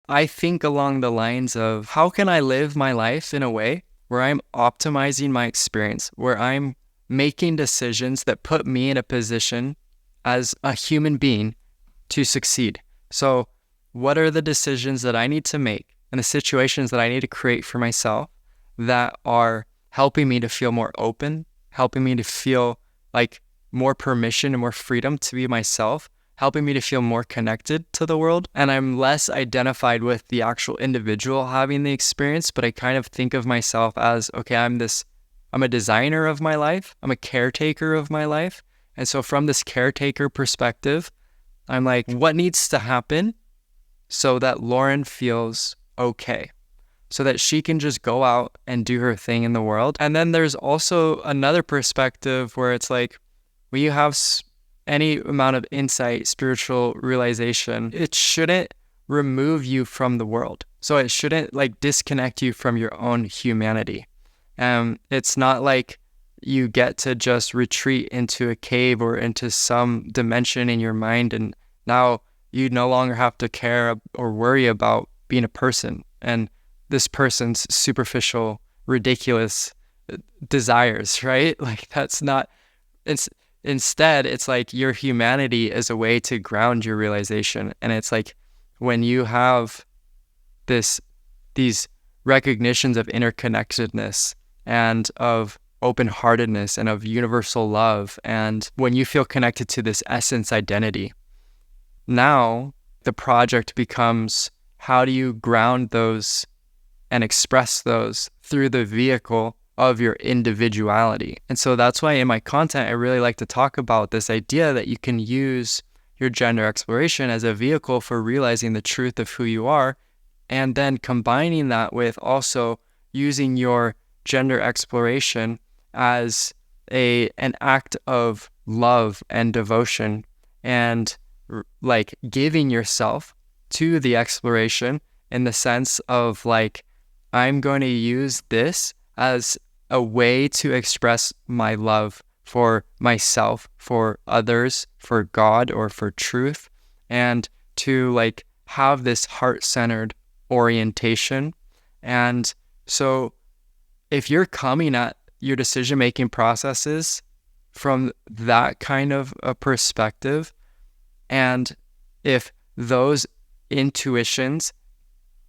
I think along the lines of how can I live my life in a way where I'm optimizing my experience, where I'm making decisions that put me in a position as a human being to succeed. So what are the decisions that I need to make and the situations that I need to create for myself that are helping me to feel more open, helping me to feel like more permission and more freedom to be myself, helping me to feel more connected to the world. And I'm less identified with the actual individual having the experience, but I kind of think of myself as, okay, I'm a designer of my life. I'm a caretaker of my life. And so from this caretaker perspective, I'm like, what needs to happen so that Lauren feels okay, so that she can just go out and do her thing in the world? And then there's also another perspective where it's like, when you have any amount of insight, spiritual realization, it shouldn't remove you from the world. So it shouldn't like disconnect you from your own humanity. It's not like you get to just retreat into a cave or into some dimension in your mind, and now you no longer have to care or worry about being a person and this person's superficial, ridiculous desires, right? Like that's not, instead, it's like your humanity is a way to ground your realization. And it's like when you have these recognitions of interconnectedness and of open-heartedness and of universal love, and when you feel connected to this essence identity, now the project becomes, how do you ground those and express those through the vehicle of your individuality? And so that's why in my content, I really like to talk about this idea that you can use your gender exploration as a vehicle for realizing the truth of who you are, and then combining that with also using your gender exploration as an act of love and devotion, and like giving yourself to the exploration in the sense of like, I'm going to use this as a way to express my love for myself, for others, for God, or for truth, and to like have this heart-centered orientation. And so if you're coming at your decision-making processes from that kind of a perspective, and if those intuitions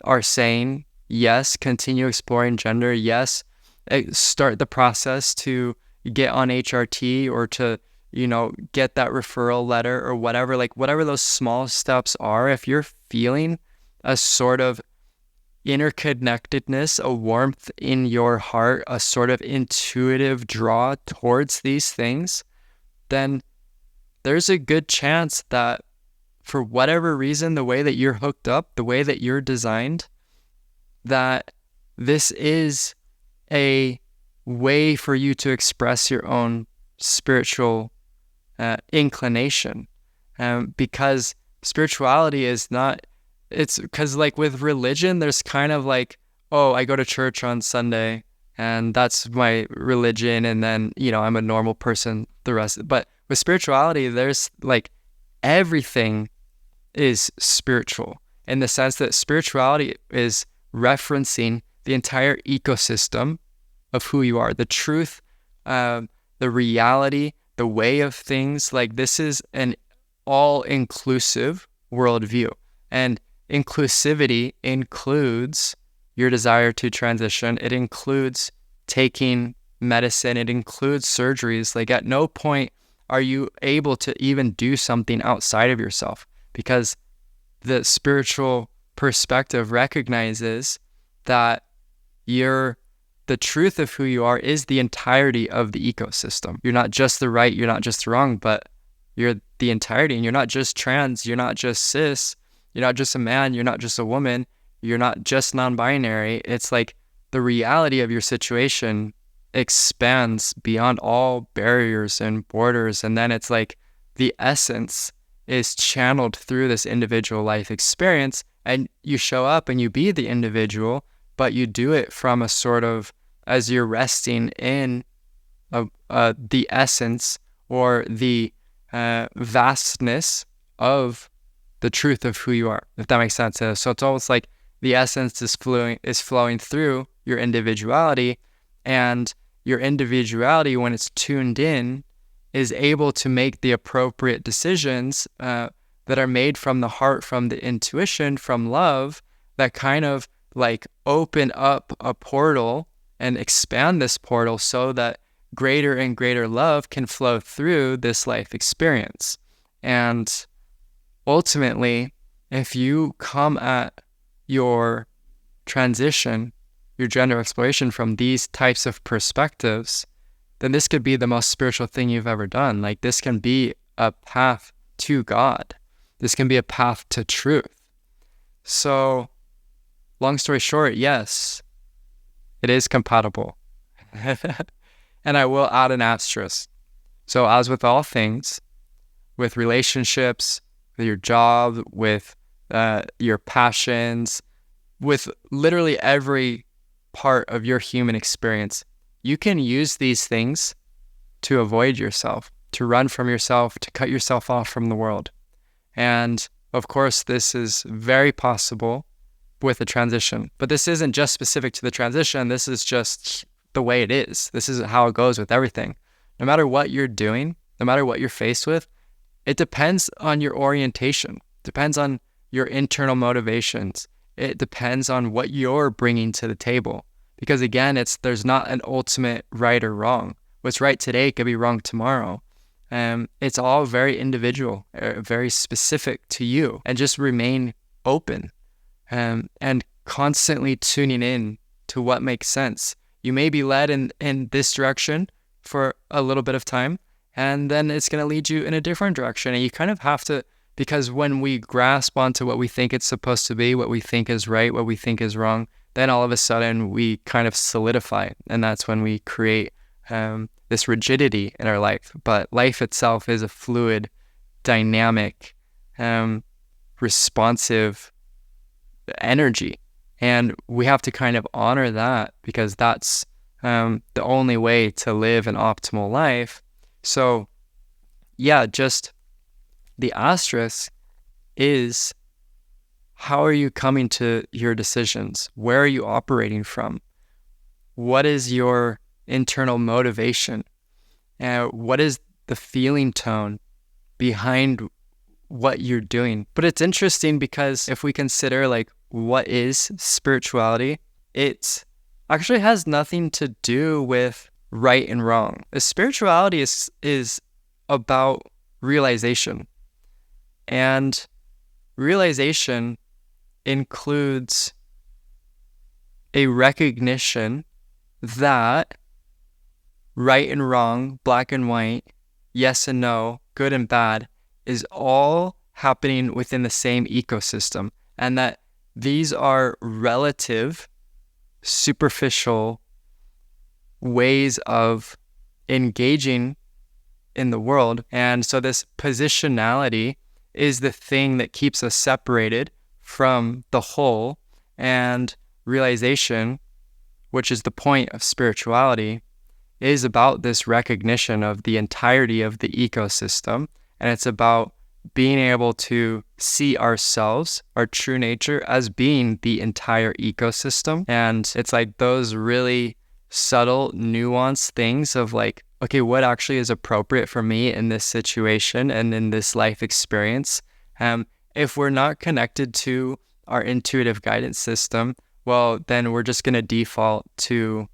are saying, yes, continue exploring gender, yes, start the process to get on HRT or to, get that referral letter or whatever, like whatever those small steps are, if you're feeling a sort of interconnectedness, a warmth in your heart, a sort of intuitive draw towards these things, then there's a good chance that for whatever reason, the way that you're hooked up, the way that you're designed, that this is a way for you to express your own spiritual inclination. Because spirituality is not, it's because like with religion, there's kind of like, oh, I go to church on Sunday and that's my religion. And then, I'm a normal person the rest. But with spirituality, there's like everything is spiritual in the sense that spirituality is referencing the entire ecosystem of who you are, the truth, the reality, the way of things. Like this is an all-inclusive worldview, and inclusivity includes your desire to transition. It includes taking medicine. It includes surgeries. Like at no point are you able to even do something outside of yourself, because the spiritual perspective recognizes that the truth of who you are is the entirety of the ecosystem. You're not just the right, you're not just the wrong, but you're the entirety. And you're not just trans, you're not just cis, you're not just a man, you're not just a woman, you're not just non-binary. It's like the reality of your situation expands beyond all barriers and borders. And then it's like the essence is channeled through this individual life experience, and you show up and you be the individual, but you do it from a sort of, as you're resting in the essence or the vastness of the truth of who you are, if that makes sense. So it's almost like the essence is flowing through your individuality, and your individuality, when it's tuned in, is able to make the appropriate decisions that are made from the heart, from the intuition, from love, that kind of like open up a portal and expand this portal so that greater and greater love can flow through this life experience. And ultimately, if you come at your transition, your gender exploration from these types of perspectives, then this could be the most spiritual thing you've ever done. Like, this can be a path to God. This can be a path to truth. So, long story short, yes, it is compatible. And I will add an asterisk. So, as with all things, with relationships, with your job, with your passions, with literally every part of your human experience, you can use these things to avoid yourself, to run from yourself, to cut yourself off from the world. And of course, this is very possible with a transition. But this isn't just specific to the transition. This is just the way it is. This is how it goes with everything. No matter what you're doing, no matter what you're faced with, it depends on your orientation, depends on your internal motivations. It depends on what you're bringing to the table. Because again, there's not an ultimate right or wrong. What's right today could be wrong tomorrow. It's all very individual, very specific to you. And just remain open and constantly tuning in to what makes sense. You may be led in this direction for a little bit of time, and then it's going to lead you in a different direction. And you kind of have to, because when we grasp onto what we think it's supposed to be, what we think is right, what we think is wrong, then all of a sudden we kind of solidify. And that's when we create this rigidity in our life. But life itself is a fluid, dynamic, responsive energy. And we have to kind of honor that, because that's the only way to live an optimal life. So yeah, just the asterisk is, how are you coming to your decisions? Where are you operating from? What is your internal motivation? What is the feeling tone behind what you're doing? But it's interesting, because if we consider like what is spirituality, it actually has nothing to do with right and wrong. Spirituality is about realization. And realization includes a recognition that right and wrong, black and white, yes and no, good and bad, is all happening within the same ecosystem. And that these are relative, superficial ways of engaging in the world. And so this positionality is the thing that keeps us separated from the whole. And realization, which is the point of spirituality, is about this recognition of the entirety of the ecosystem. And it's about being able to see ourselves, our true nature, as being the entire ecosystem. And it's like those really subtle, nuanced things of like, okay, what actually is appropriate for me in this situation and in this life experience? If we're not connected to our intuitive guidance system, well, then we're just going to default to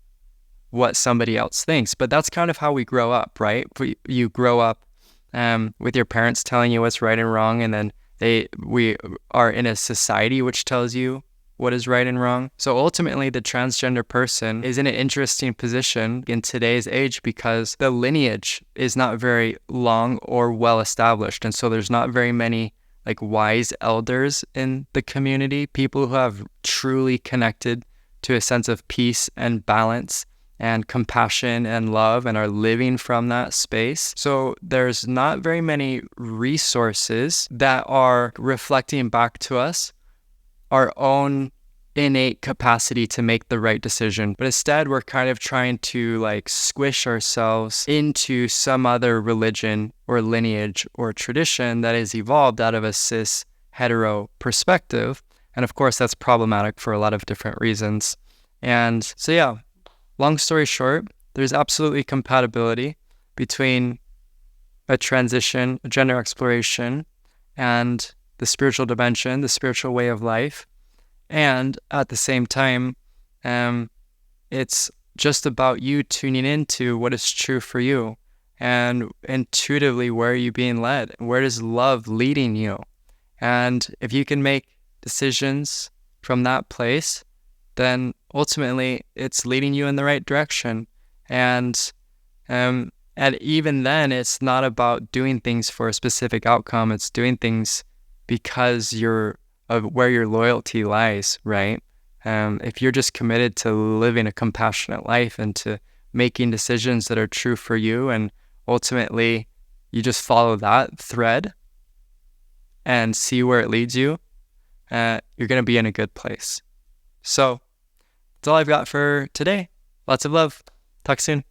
what somebody else thinks. But that's kind of how we grow up, right? You grow up with your parents telling you what's right and wrong, and then we are in a society which tells you what is right and wrong. So ultimately, the transgender person is in an interesting position in today's age, because the lineage is not very long or well established. And so there's not very many like wise elders in the community, people who have truly connected to a sense of peace and balance and compassion and love and are living from that space. So there's not very many resources that are reflecting back to us our own innate capacity to make the right decision. But instead, we're kind of trying to like squish ourselves into some other religion or lineage or tradition that is evolved out of a cis hetero perspective. And of course, that's problematic for a lot of different reasons. And so, yeah, long story short, there's absolutely compatibility between a transition, a gender exploration, and the spiritual dimension, the spiritual way of life. And at the same time, it's just about you tuning into what is true for you, and intuitively, where are you being led? Where is love leading you? And if you can make decisions from that place, then ultimately it's leading you in the right direction. And even then, it's not about doing things for a specific outcome. It's doing things because of where your loyalty lies, right? If you're just committed to living a compassionate life and to making decisions that are true for you, and ultimately you just follow that thread and see where it leads you, you're going to be in a good place. So that's all I've got for today. Lots of love. Talk soon.